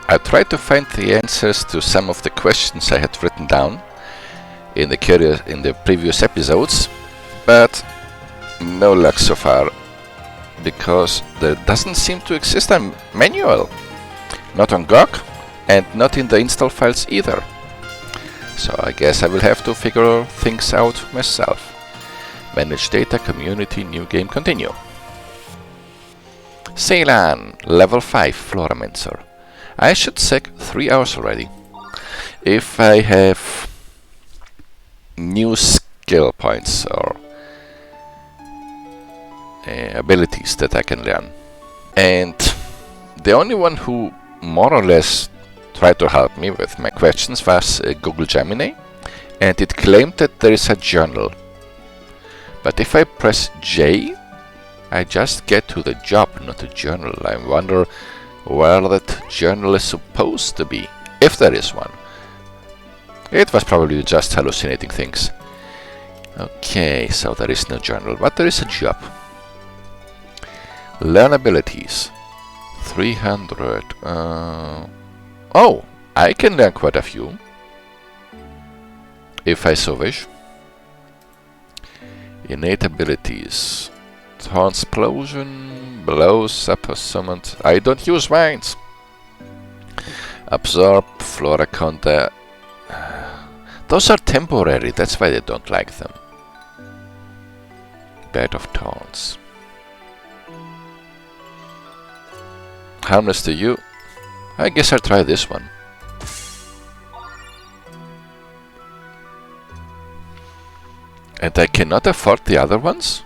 I tried to find the answers to some of the questions I had written down in the previous episodes, but no luck so far, because there doesn't seem to exist a manual. Not on GOG, and not in the install files either. So I guess I will have to figure things out myself. Manage data, community, new game, continue. Ceylan, level 5 Floramancer. I should check 3 hours already. If I have new skill points or abilities that I can learn. And the only one who more or less tried to help me with my questions was Google Gemini, and it claimed that there is a journal. But if I press J, I just get to the job, not a journal. I wonder where that journal is supposed to be, if there is one. It was probably just hallucinating things. Okay, so there is no journal, but there is a job. Learn abilities. 300. Oh, I can learn quite a few, if I so wish. Innate abilities. Transplosion, blows up or summoned. I don't use mines. Absorb, Flora Conda. Those are temporary, that's why I don't like them. Bed of Thorns. Harmless to you. I guess I'll try this one. And I cannot afford the other ones?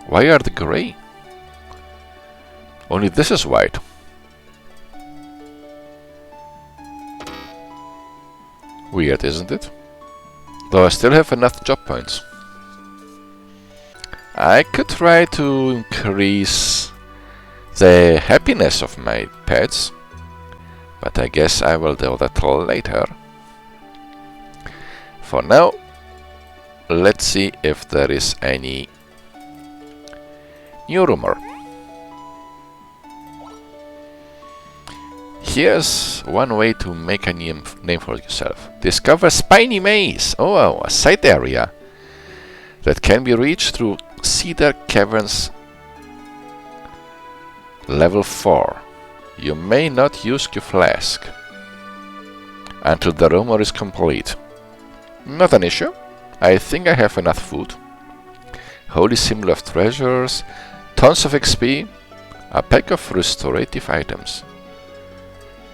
Why are they grey? Only this is white. Weird, isn't it? Though I still have enough job points. I could try to increase the happiness of my pets, but I guess I will do that later. For now, let's see if there is any new rumor. Here's one way to make a name for yourself. Discover Spiny Maze! Oh, a side area that can be reached through Cedar Caverns level 4. You may not use your flask until the rumor is complete. Not an issue. I think I have enough food. Holy symbol of treasures, tons of XP, a pack of restorative items.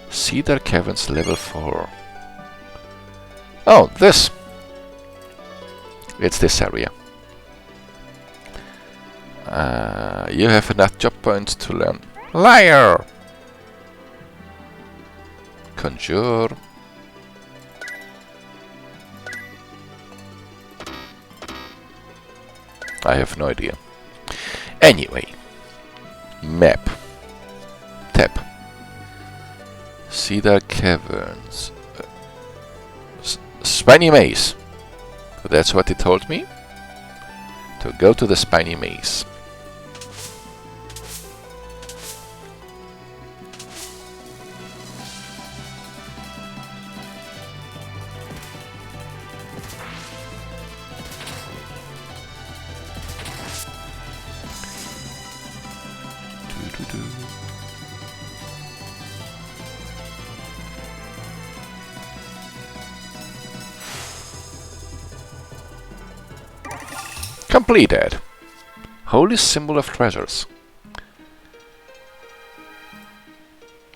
Cedar Caverns level 4. Oh, this! It's this area. You have enough job points to learn. Liar! Conjure. I have no idea. Anyway. Map. Tab. Cedar Caverns. Spiny Maze. That's what it told me. To go to the Spiny Maze. Completed. Holy symbol of treasures.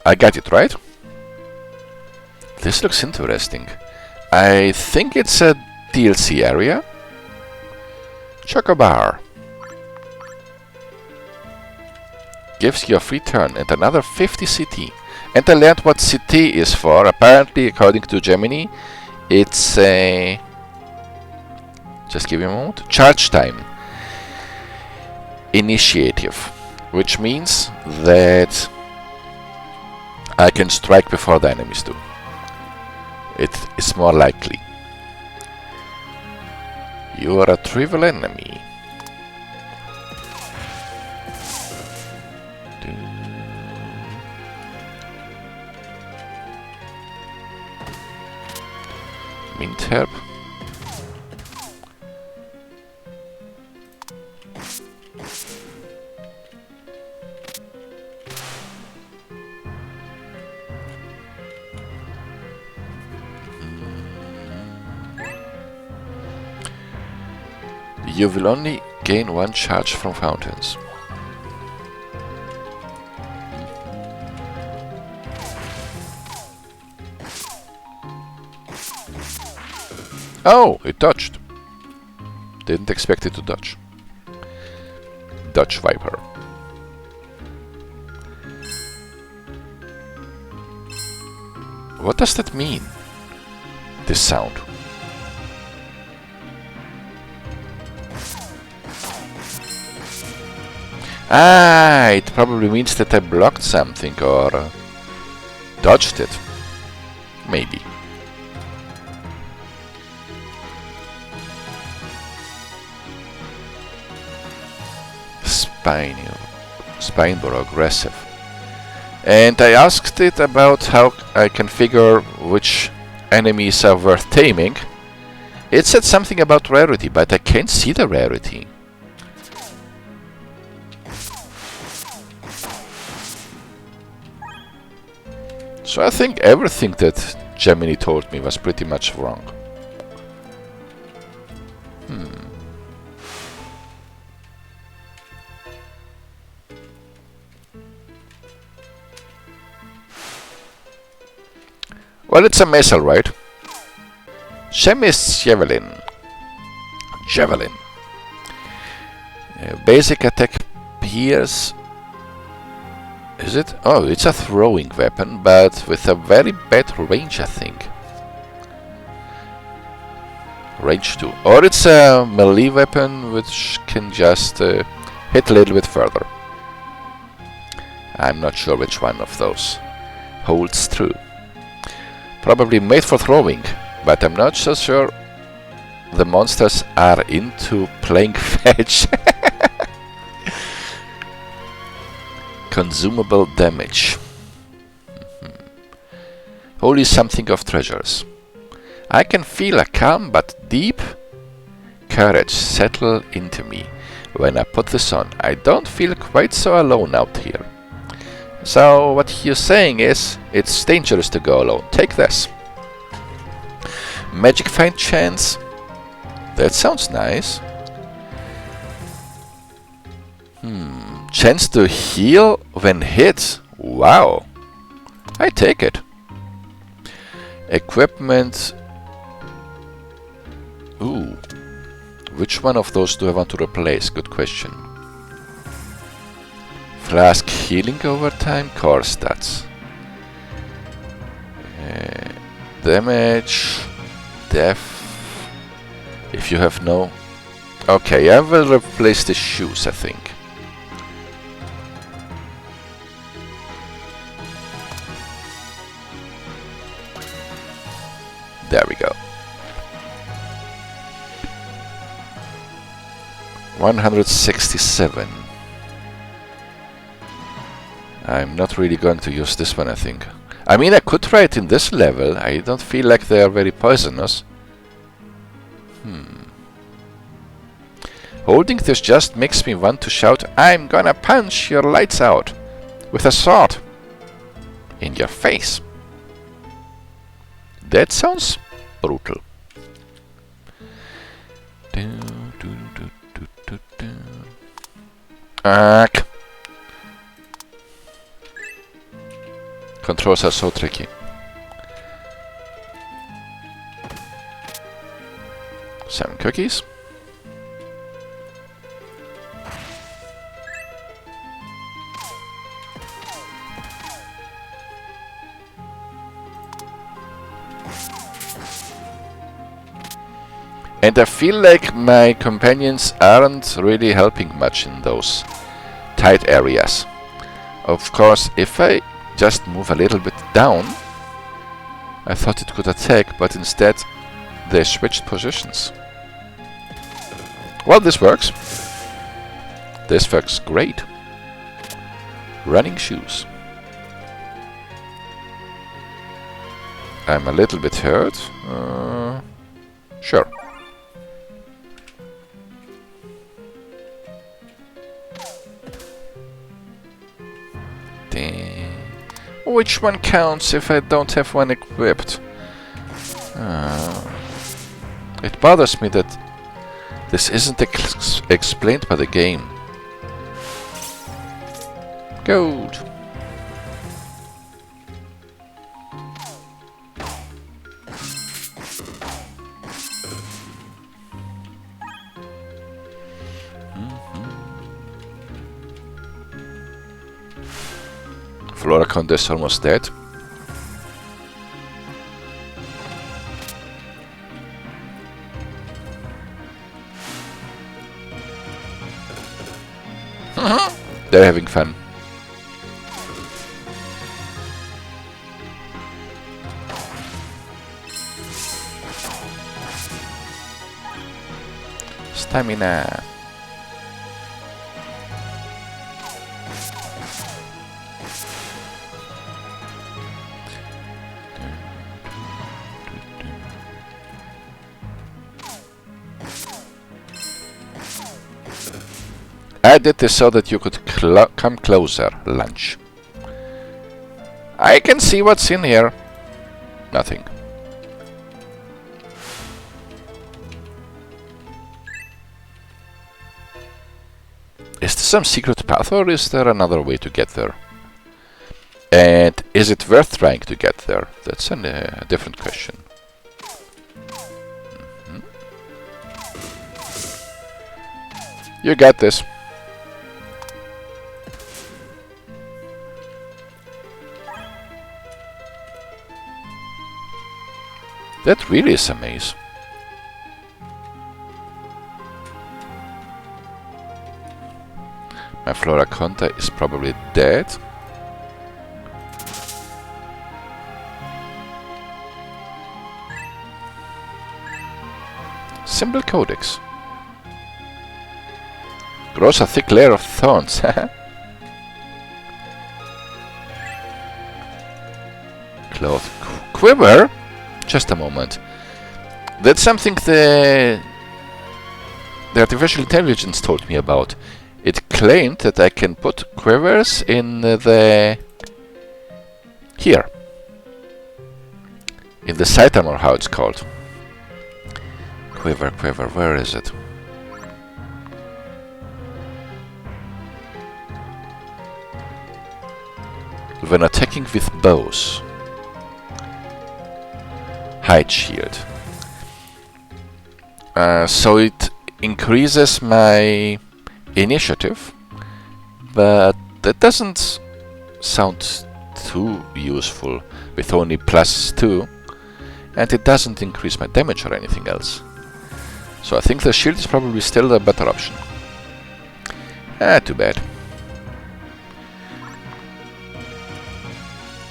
I got it right? This looks interesting. I think it's a DLC area. Chocobar. Gives you a free turn and another 50 CT. And I learned what CT is for. Apparently, according to Gemini, it's a... Just give me a moment. Charge time. Initiative. Which means that I can strike before the enemies do. It is more likely. You are a trivial enemy. Mint herb. You will only gain 1 charge from fountains. Oh, it dodged. Didn't expect it to dodge. Dodge Viper. What does that mean? This sound. Ah, it probably means that I blocked something or dodged it. Maybe. Spineborough aggressive. And I asked it about how I can figure which enemies are worth taming. It said something about rarity, but I can't see the rarity. So I think everything that Gemini told me was pretty much wrong. Well, it's a missile, right? Chemist's Javelin. Javelin. Basic attack pierce. Is it? Oh, it's a throwing weapon, but with a very bad range, I think. Range 2. Or it's a melee weapon which can just hit a little bit further. I'm not sure which one of those holds true. Probably made for throwing, but I'm not so sure the monsters are into playing fetch. Consumable damage. Holy something of treasures. I can feel a calm but deep courage settle into me when I put this on. I don't feel quite so alone out here. So what he's saying is, it's dangerous to go alone. Take this. Magic find chance. That sounds nice. Chance to heal when hit. Wow. I take it. Equipment. Ooh. Which one of those do I want to replace? Good question. Flask healing over time, core stats. Damage, death. If you have no... Okay, I will replace the shoes, I think. There we go. 167. I'm not really going to use this one, I think. I mean, I could try it in this level. I don't feel like they are very poisonous. Holding this just makes me want to shout, I'm gonna punch your lights out with a sword in your face. That sounds brutal. Ark. Controls are so tricky. Some cookies. And I feel like my companions aren't really helping much in those tight areas. Of course, if I just move a little bit down, I thought it could attack, but instead they switched positions. Well, this works. This works great. Running shoes. I'm a little bit hurt. Sure. Which one counts if I don't have one equipped? It bothers me that this isn't explained by the game. Gold. Flora Conde is almost dead. They're having fun. Stamina. I did this so that you could come closer. Lunch. I can see what's in here. Nothing. Is this some secret path, or is there another way to get there? And is it worth trying to get there? That's a different question. You got this. That really is a maze. My Flora Conta is probably dead. Symbol Codex. Grows a thick layer of thorns. Cloth. Quiver? Just a moment. That's something the artificial intelligence told me about. It claimed that I can put quivers in the... here. In the sight armor, how it's called. Quiver, where is it? When attacking with bows. Height shield. So it increases my initiative, but that doesn't sound too useful with only +2, and it doesn't increase my damage or anything else. So I think the shield is probably still a better option. Too bad.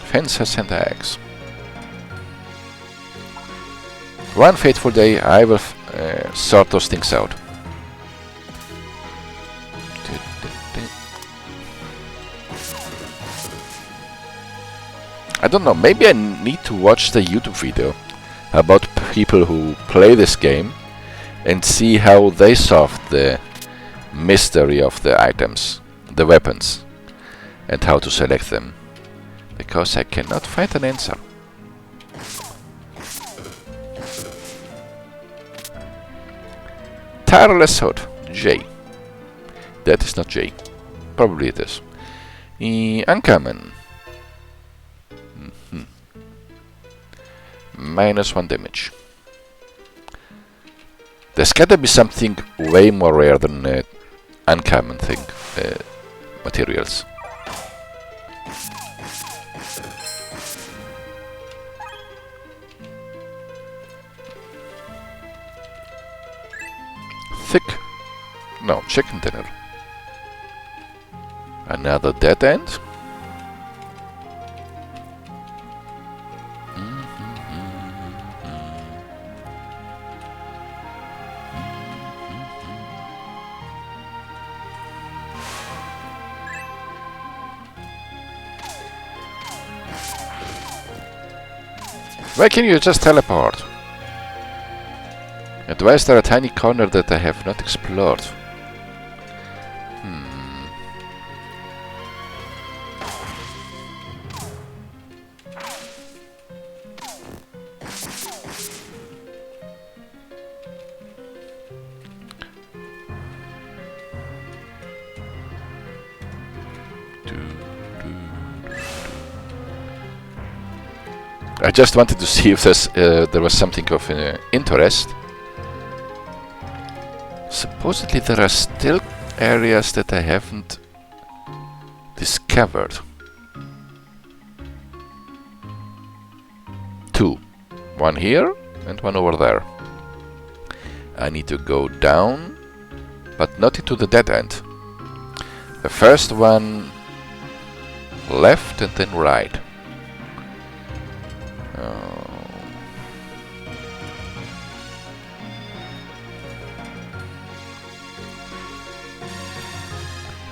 Fences and eggs. One fateful day I will sort those things out. I don't know, maybe I need to watch the YouTube video about people who play this game and see how they solved the mystery of the items, the weapons, and how to select them. Because I cannot find an answer. Tireless Hood. J. That is not J. Probably it is. Uncommon. -1 damage. There's gotta be something way more rare than uncommon thing. Materials. Thick. No, chicken dinner. Another dead end. Why can't you just teleport? And why is there a tiny corner that I have not explored? I just wanted to see if there was something of interest. Supposedly there are still areas that I haven't discovered. 2. One here and one over there. I need to go down, but not into the dead end. The first one left and then right.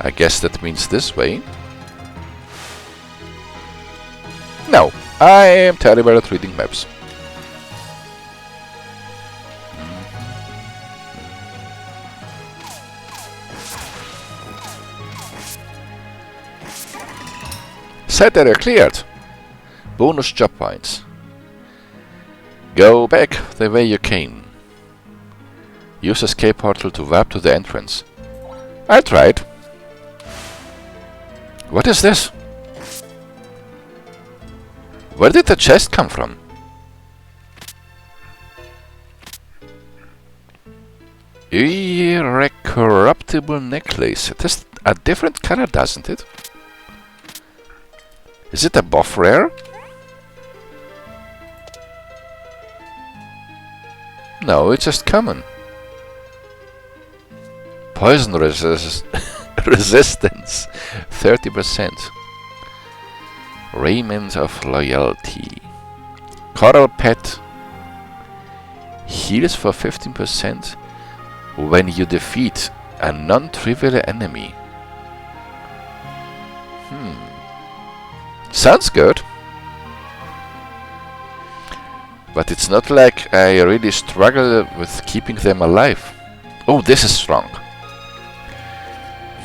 I guess that means this way. No, I am terrible at reading maps. Set area cleared. Bonus job points. Go back the way you came. Use escape portal to warp to the entrance. I tried. What is this? Where did the chest come from? Irrecorruptible necklace. It has a different color, doesn't it? Is it a buff rare? No, it's just common. Poison resistance 30%. Raiment of Loyalty. Coral Pet heals for 15% when you defeat a non-trivial enemy. Sounds good. But it's not like I really struggle with keeping them alive. Oh, this is strong.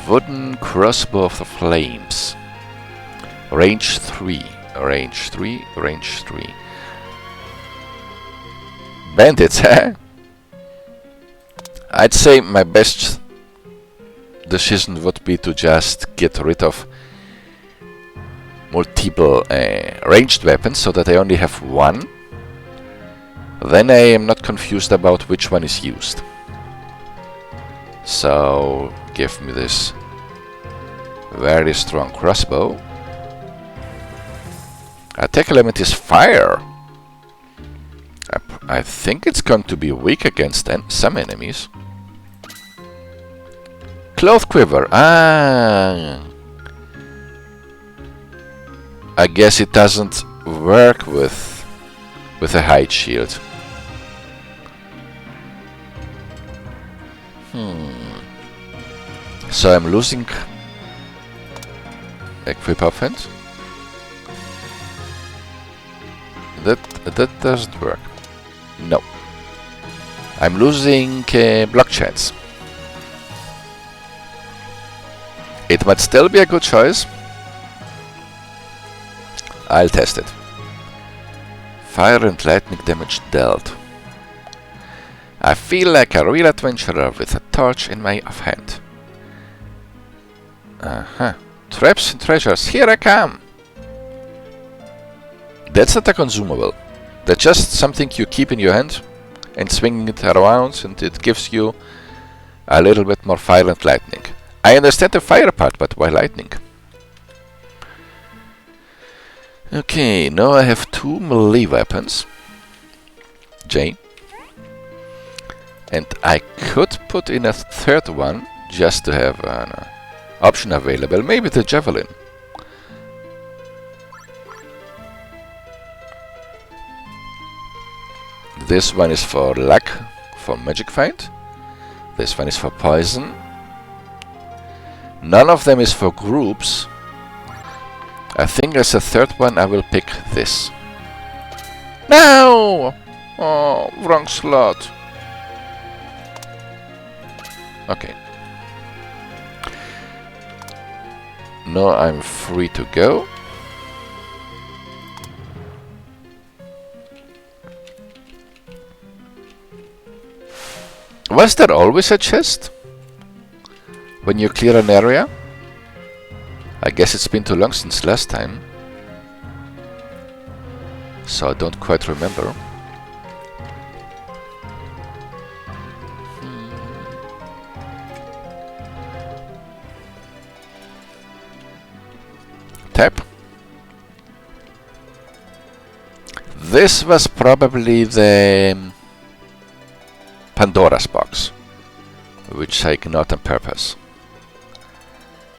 Wooden crossbow of the flames. Range 3. Range 3. Range 3. Bandits, huh? I'd say my best decision would be to just get rid of multiple ranged weapons so that I only have one. Then I am not confused about which one is used. So give me this very strong crossbow. Attack element is fire. I think it's going to be weak against some enemies. Cloth quiver. I guess it doesn't work with a hide shield. So I'm losing equip offense. That doesn't work. No. I'm losing block chance. It might still be a good choice. I'll test it. Fire and lightning damage dealt. I feel like a real adventurer with a torch in my offhand. Traps and treasures, here I come! That's not a consumable. That's just something you keep in your hand and swinging it around, and it gives you a little bit more fire and lightning. I understand the fire part, but why lightning? Okay, now I have 2 melee weapons. J. And I could put in a third one just to have an option available. Maybe the javelin. This one is for luck, for magic fight. This one is for poison. None of them is for groups. I think as a third one I will pick this. No! Oh, wrong slot. Okay. Now I'm free to go. Was there always a chest when you clear an area? I guess it's been too long since last time, so I don't quite remember. Tap. This was probably the Pandora's box, which I ignored on purpose.